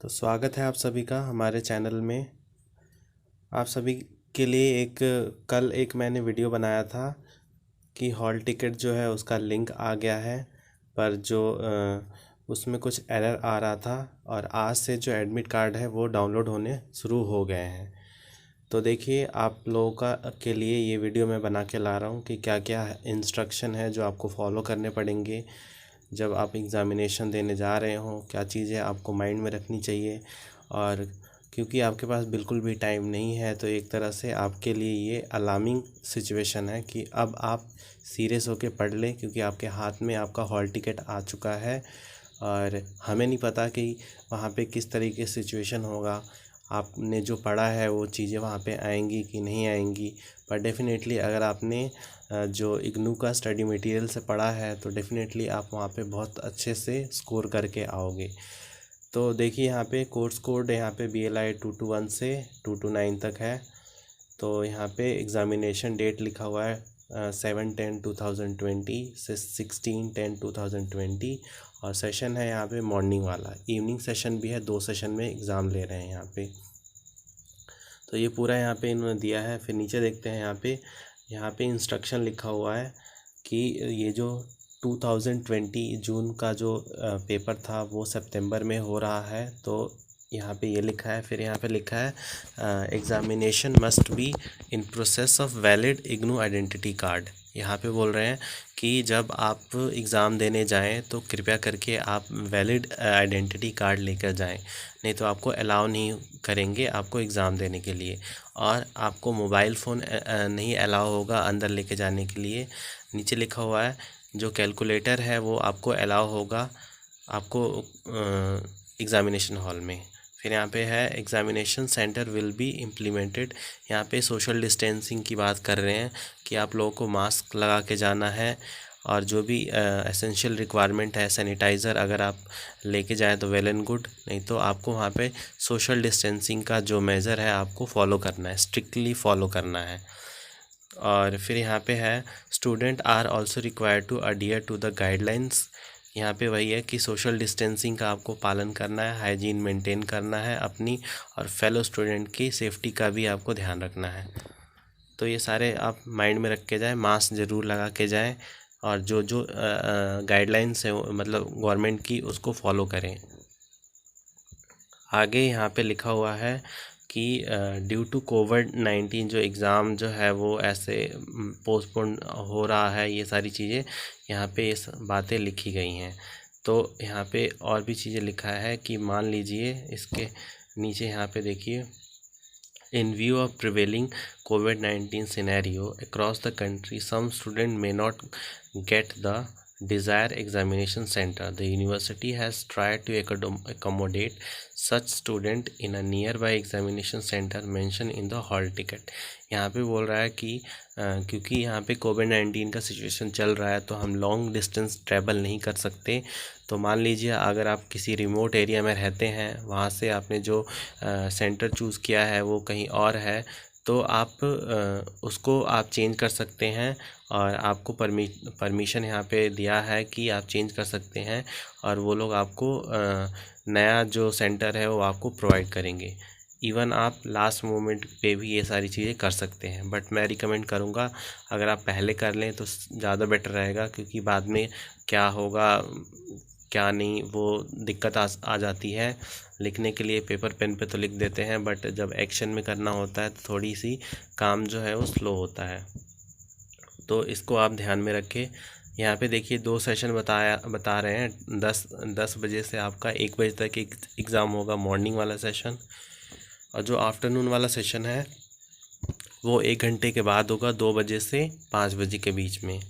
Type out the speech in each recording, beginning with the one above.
तो स्वागत है आप सभी का हमारे चैनल में। आप सभी के लिए कल एक मैंने वीडियो बनाया था कि हॉल टिकट जो है उसका लिंक आ गया है, पर उसमें कुछ एरर आ रहा था और आज से जो एडमिट कार्ड है वो डाउनलोड होने शुरू हो गए हैं। तो देखिए, आप लोगों के लिए ये वीडियो मैं बना के ला रहा हूँ कि क्या क्या इंस्ट्रक्शन है जो आपको फॉलो करने पड़ेंगे जब आप एग्ज़ामिनेशन देने जा रहे हों, क्या चीज़ें आपको माइंड में रखनी चाहिए। और क्योंकि आपके पास बिल्कुल भी टाइम नहीं है, तो एक तरह से आपके लिए ये अलार्मिंग सिचुएशन है कि अब आप सीरियस होकर पढ़ लें, क्योंकि आपके हाथ में आपका हॉल टिकट आ चुका है। और हमें नहीं पता कि वहाँ पे किस तरीके से सिचुएशन होगा, आपने जो पढ़ा है वो चीज़ें वहाँ पे आएंगी कि नहीं आएंगी। पर डेफ़िनेटली अगर आपने जो इग्नू का स्टडी मटेरियल से पढ़ा है तो डेफ़िनेटली आप वहाँ पे बहुत अच्छे से स्कोर करके आओगे। तो देखिए, यहाँ पे कोर्स कोड यहाँ पे BLI 221 से 229 तक है। तो यहाँ पे एग्ज़ामिनेशन डेट लिखा हुआ है 7/10/2020 से 16/10/2020। और सेशन है यहाँ पे मॉर्निंग वाला, इवनिंग सेशन भी है, 2 सेशन में एग्ज़ाम ले रहे हैं यहाँ पे। तो ये पूरा यहाँ पे इन्होंने दिया है। फिर नीचे देखते हैं, यहाँ पे इंस्ट्रक्शन लिखा हुआ है कि ये जो 2020 जून का जो पेपर था वो सितंबर में हो रहा है। तो यहाँ पे ये लिखा है। फिर यहाँ पे लिखा है examination must be in process of valid IGNOU identity card. यहाँ पे बोल रहे हैं कि जब आप एग्ज़ाम देने जाएं तो कृपया करके आप वैलिड आइडेंटिटी कार्ड लेकर जाएं, नहीं तो आपको अलाउ नहीं करेंगे आपको एग्ज़ाम देने के लिए। और आपको मोबाइल फ़ोन नहीं अलाउ होगा अंदर लेके जाने के लिए। नीचे लिखा हुआ है जो कैलकुलेटर है वो आपको अलाउ होगा आपको एग्ज़ामिनेशन हॉल में। फिर यहाँ पे है examination centre will be implemented. यहाँ पे सोशल डिस्टेंसिंग की बात कर रहे हैं कि आप लोगों को मास्क लगा के जाना है, और जो भी एसेंशियल रिक्वायरमेंट है, सैनिटाइज़र अगर आप लेके जाएं तो वेल एंड गुड, नहीं तो आपको वहाँ पे सोशल डिस्टेंसिंग का जो मेज़र है आपको फॉलो करना है, स्ट्रिक्टली फॉलो करना है। और फिर यहाँ पे है student are also required to adhere to the guidelines. यहाँ पे वही है कि सोशल डिस्टेंसिंग का आपको पालन करना है, हाइजीन मेंटेन करना है अपनी, और फेलो स्टूडेंट की सेफ़्टी का भी आपको ध्यान रखना है। तो ये सारे आप माइंड में रख के जाएँ, मास्क ज़रूर लगा के जाएँ, और जो जो गाइडलाइंस है मतलब गवर्नमेंट की, उसको फॉलो करें। आगे यहाँ पे लिखा हुआ है कि ड्यू टू कोविड-19 जो एग्ज़ाम जो है वो ऐसे पोस्टपोन हो रहा है। ये सारी चीज़ें यहाँ पे ये बातें लिखी गई हैं। तो यहाँ पे और भी चीज़ें लिखा है कि मान लीजिए इसके नीचे यहाँ पे देखिए, In view of prevailing COVID-19 scenario across the country, some students may not get the desired examination center. The university has tried to accommodate such student in a nearby examination center mentioned in the hall ticket. यहाँ पे बोल रहा है कि क्योंकि यहाँ पे कोविड-19 का सिचुएशन चल रहा है तो हम लॉन्ग डिस्टेंस ट्रैवल नहीं कर सकते। तो मान लीजिए अगर आप किसी रिमोट एरिया में रहते हैं, वहाँ से आपने जो सेंटर चूज़ किया है वो कहीं और है, तो आप उसको आप चेंज कर सकते हैं, और आपको परमिशन यहाँ पे दिया है कि आप चेंज कर सकते हैं, और वो लोग आपको नया जो सेंटर है वो आपको प्रोवाइड करेंगे। इवन आप लास्ट मोमेंट पे भी ये सारी चीज़ें कर सकते हैं, बट मैं रिकमेंड करूँगा अगर आप पहले कर लें तो ज़्यादा बेटर रहेगा, क्योंकि बाद में क्या होगा क्या नहीं वो दिक्कत आ जाती है। लिखने के लिए पेपर पेन पे तो लिख देते हैं, बट जब एक्शन में करना होता है तो थोड़ी सी काम जो है वो स्लो होता है। तो इसको आप ध्यान में रखें। यहाँ पे देखिए 2 सेशन बता रहे हैं। 10 बजे से आपका 1 बजे तक एग्ज़ाम होगा, मॉर्निंग वाला सेशन, और जो आफ्टरनून वाला सेशन है वो 1 घंटे के बाद होगा, 2 बजे से 5 बजे के बीच में।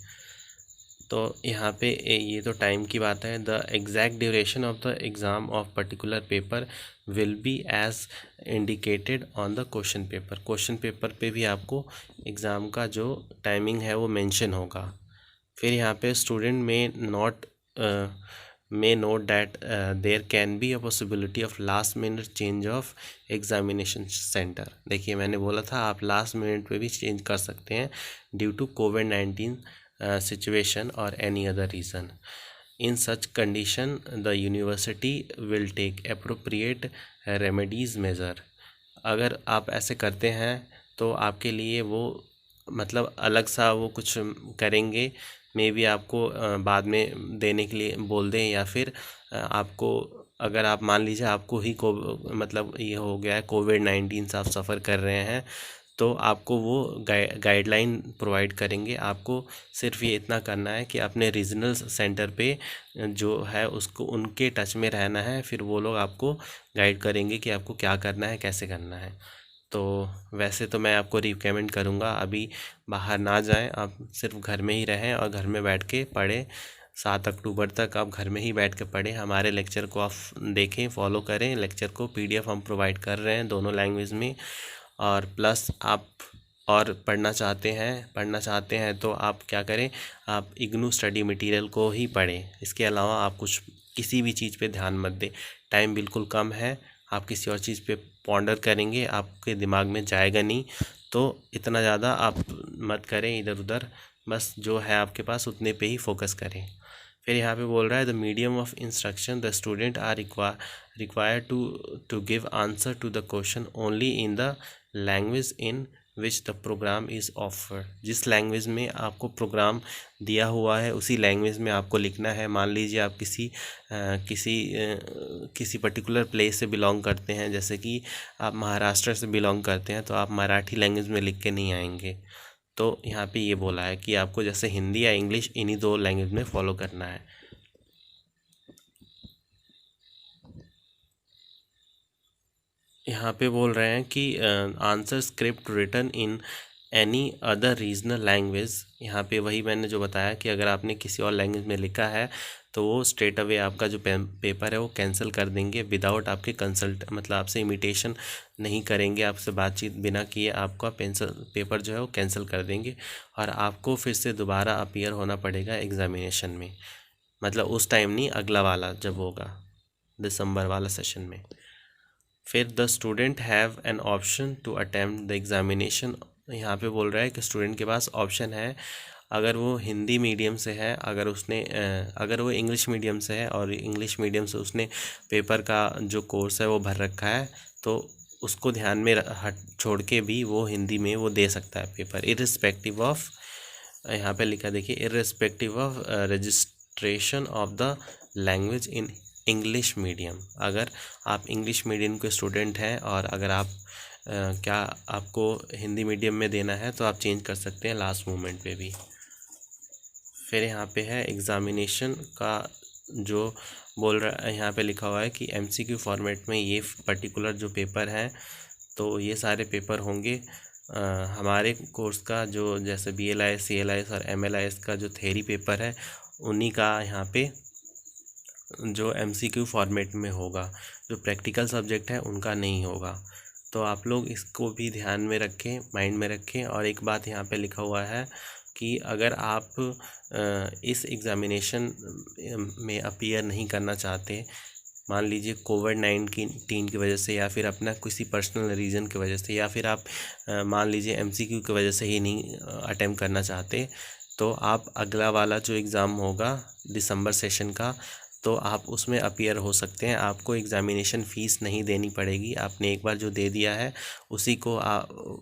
तो यहाँ पे ये तो टाइम की बात है। The exact duration of the exam of particular paper will be as indicated on the question paper. Question paper पे भी आपको एग्ज़ाम का जो टाइमिंग है वो मेंशन होगा। फिर यहाँ पे student may note that there can be a possibility of last minute change of examination center। देखिए मैंने बोला था आप लास्ट मिनट पे भी चेंज कर सकते हैं ड्यू टू कोविड-19 सिचुएशन और any other reason. In such condition the university will take appropriate remedies measure. अगर आप ऐसे करते हैं तो आपके लिए वो मतलब अलग सा वो कुछ करेंगे, मे बी आपको बाद में देने के लिए बोल दें, या फिर आपको अगर आप मान लीजिए आपको ही को मतलब ये हो गया है कोविड-19 से आप सफ़र कर रहे हैं, तो आपको वो गाइडलाइन प्रोवाइड करेंगे। आपको सिर्फ ये इतना करना है कि अपने रीजनल सेंटर पे जो है उसको उनके टच में रहना है, फिर वो लोग आपको गाइड करेंगे कि आपको क्या करना है, कैसे करना है। तो वैसे तो मैं आपको रिकमेंड करूँगा अभी बाहर ना जाएं, आप सिर्फ घर में ही रहें और घर में बैठ के पढ़ें। 7 अक्टूबर तक आप घर में ही बैठ के पढ़ें, हमारे लेक्चर को आप देखें, फॉलो करें। लेक्चर को PDF हम प्रोवाइड कर रहे हैं दोनों लैंग्वेज में, और प्लस आप और पढ़ना चाहते हैं तो आप क्या करें, आप इग्नू स्टडी मटेरियल को ही पढ़ें। इसके अलावा आप कुछ किसी भी चीज़ पे ध्यान मत दें। टाइम बिल्कुल कम है, आप किसी और चीज़ पे पॉन्डर करेंगे, आपके दिमाग में जाएगा नहीं। तो इतना ज़्यादा आप मत करें इधर उधर, बस जो है आपके पास उतने पे ही फोकस करें। फिर यहाँ पे बोल रहा है the medium of instruction the student are required to give answer to the question only in the language in which the programme is offered. जिस लैंग्वेज में आपको प्रोग्राम दिया हुआ है उसी लैंग्वेज में आपको लिखना है। मान लीजिए आप किसी पर्टिकुलर प्लेस से बिलोंग करते हैं, जैसे कि आप महाराष्ट्र से बिलोंग करते हैं, तो आप मराठी लैंग्वेज में लिख के नहीं आएंगे। तो यहाँ पे ये बोला है कि आपको जैसे हिंदी या इंग्लिश इन्हीं 2 लैंग्वेज में फॉलो करना है। यहाँ पे बोल रहे हैं कि answer script written in any other regional language. यहाँ पे वही मैंने जो बताया कि अगर आपने किसी और लैंग्वेज में लिखा है तो वो स्ट्रेट अवे आपका जो पेपर है वो कैंसिल कर देंगे विदाउट आपके कंसल्ट, मतलब आपसे इमिटेशन नहीं करेंगे, आपसे बातचीत बिना किए आपका पेपर जो है वो कैंसिल कर देंगे, और आपको फिर से दोबारा अपीयर होना पड़ेगा एग्ज़ामिनेशन में। मतलब उस टाइम नहीं, अगला वाला जब होगा दिसंबर वाला सेशन में। फिर the student have an option to attempt the examination. यहाँ पे बोल रहा है कि स्टूडेंट के पास ऑप्शन है, अगर वो हिंदी मीडियम से है, अगर वो इंग्लिश मीडियम से है और इंग्लिश मीडियम से उसने पेपर का जो कोर्स है वो भर रखा है, तो उसको ध्यान में हट छोड़ के भी वो हिंदी में वो दे सकता है पेपर, इर्रिस्पेक्टिव ऑफ, यहाँ पे लिखा देखिए, irrespective of registration of the language in English medium. अगर आप इंग्लिश मीडियम के स्टूडेंट हैं और अगर आप क्या आपको हिंदी मीडियम में देना है तो आप चेंज कर सकते हैं लास्ट मोमेंट पे भी। फिर यहाँ पे है एग्ज़ामिनेशन का जो बोल रहा है, यहाँ पे लिखा हुआ है कि MCQ फॉर्मेट में ये पर्टिकुलर जो पेपर हैं, तो ये सारे पेपर होंगे हमारे कोर्स का, जो जैसे BLIS CLIS और MLIS का जो थ्योरी पेपर है उन्हीं का यहाँ पे जो MCQ फॉर्मेट में होगा, जो प्रैक्टिकल सब्जेक्ट है उनका नहीं होगा। तो आप लोग इसको भी ध्यान में रखें, माइंड में रखें। और एक बात यहाँ पे लिखा हुआ है कि अगर आप इस एग्ज़ामिनेशन में अपीयर नहीं करना चाहते, मान लीजिए कोविड-19 की वजह से, या फिर अपना किसी पर्सनल रीज़न की वजह से, या फिर आप मान लीजिए MCQ की वजह से ही नहीं अटेम्प्ट करना चाहते, तो आप अगला वाला जो एग्ज़ाम होगा दिसंबर सेशन का, तो आप उसमें अपीयर हो सकते हैं। आपको एग्ज़ामिनेशन फ़ीस नहीं देनी पड़ेगी, आपने एक बार जो दे दिया है उसी को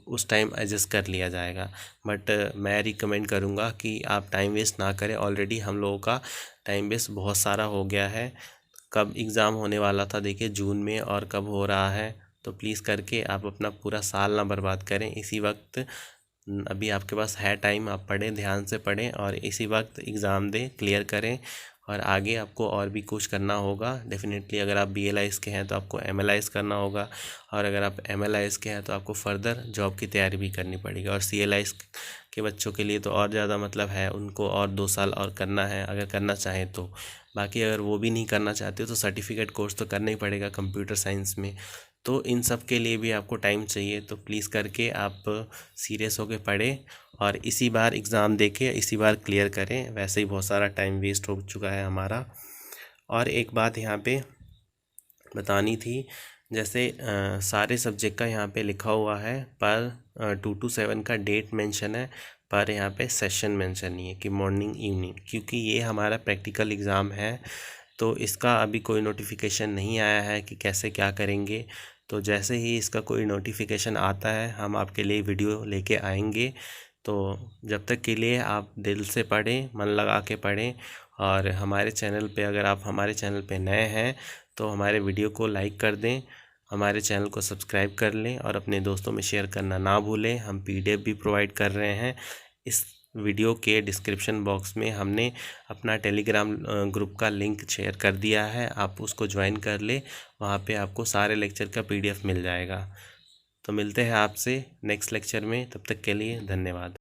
उस टाइम एडजस्ट कर लिया जाएगा। बट मैं रिकमेंड करूँगा कि आप टाइम वेस्ट ना करें, ऑलरेडी हम लोगों का टाइम वेस्ट बहुत सारा हो गया है। कब एग्ज़ाम होने वाला था देखिए जून में, और कब हो रहा है, तो प्लीज़ करके आप अपना पूरा साल ना बर्बाद करें। इसी वक्त अभी आपके पास है टाइम, आप पढ़ें, ध्यान से पढ़ें और इसी वक्त एग्ज़ाम दें, क्लियर करें। और आगे आपको और भी कुछ करना होगा डेफिनेटली। अगर आप BLIS के हैं तो आपको MLIS करना होगा, और अगर आप MLIS के हैं तो आपको फर्दर जॉब की तैयारी भी करनी पड़ेगी। और CLIS के बच्चों के लिए तो और ज़्यादा मतलब है, उनको और 2 साल और करना है अगर करना चाहें तो। बाकी अगर वो भी नहीं करना चाहते तो सर्टिफिकेट कोर्स तो करना ही पड़ेगा कंप्यूटर साइंस में। तो इन सब के लिए भी आपको टाइम चाहिए, तो प्लीज़ करके आप सीरियस होकर पढ़ें और इसी बार एग्ज़ाम देके इसी बार क्लियर करें। वैसे ही बहुत सारा टाइम वेस्ट हो चुका है हमारा। और एक बात यहाँ पे बतानी थी, जैसे सारे सब्जेक्ट का यहाँ पे लिखा हुआ है, पर 2 to 7 का डेट मेंशन है, पर यहाँ पे सेशन मेंशन नहीं है कि मॉर्निंग इवनिंग, क्योंकि ये हमारा प्रैक्टिकल एग्ज़ाम है। तो इसका अभी कोई नोटिफिकेशन नहीं आया है कि कैसे क्या करेंगे। तो जैसे ही इसका कोई नोटिफिकेशन आता है हम आपके लिए वीडियो लेके आएंगे। तो जब तक के लिए आप दिल से पढ़ें, मन लगा के पढ़ें। और हमारे चैनल पे, अगर आप हमारे चैनल पे नए हैं तो हमारे वीडियो को लाइक कर दें, हमारे चैनल को सब्सक्राइब कर लें और अपने दोस्तों में शेयर करना ना भूलें। हम PDF भी प्रोवाइड कर रहे हैं। इस वीडियो के डिस्क्रिप्शन बॉक्स में हमने अपना टेलीग्राम ग्रुप का लिंक शेयर कर दिया है, आप उसको ज्वाइन कर ले। वहाँ पे आपको सारे लेक्चर का PDF मिल जाएगा। तो मिलते हैं आपसे नेक्स्ट लेक्चर में, तब तक के लिए धन्यवाद।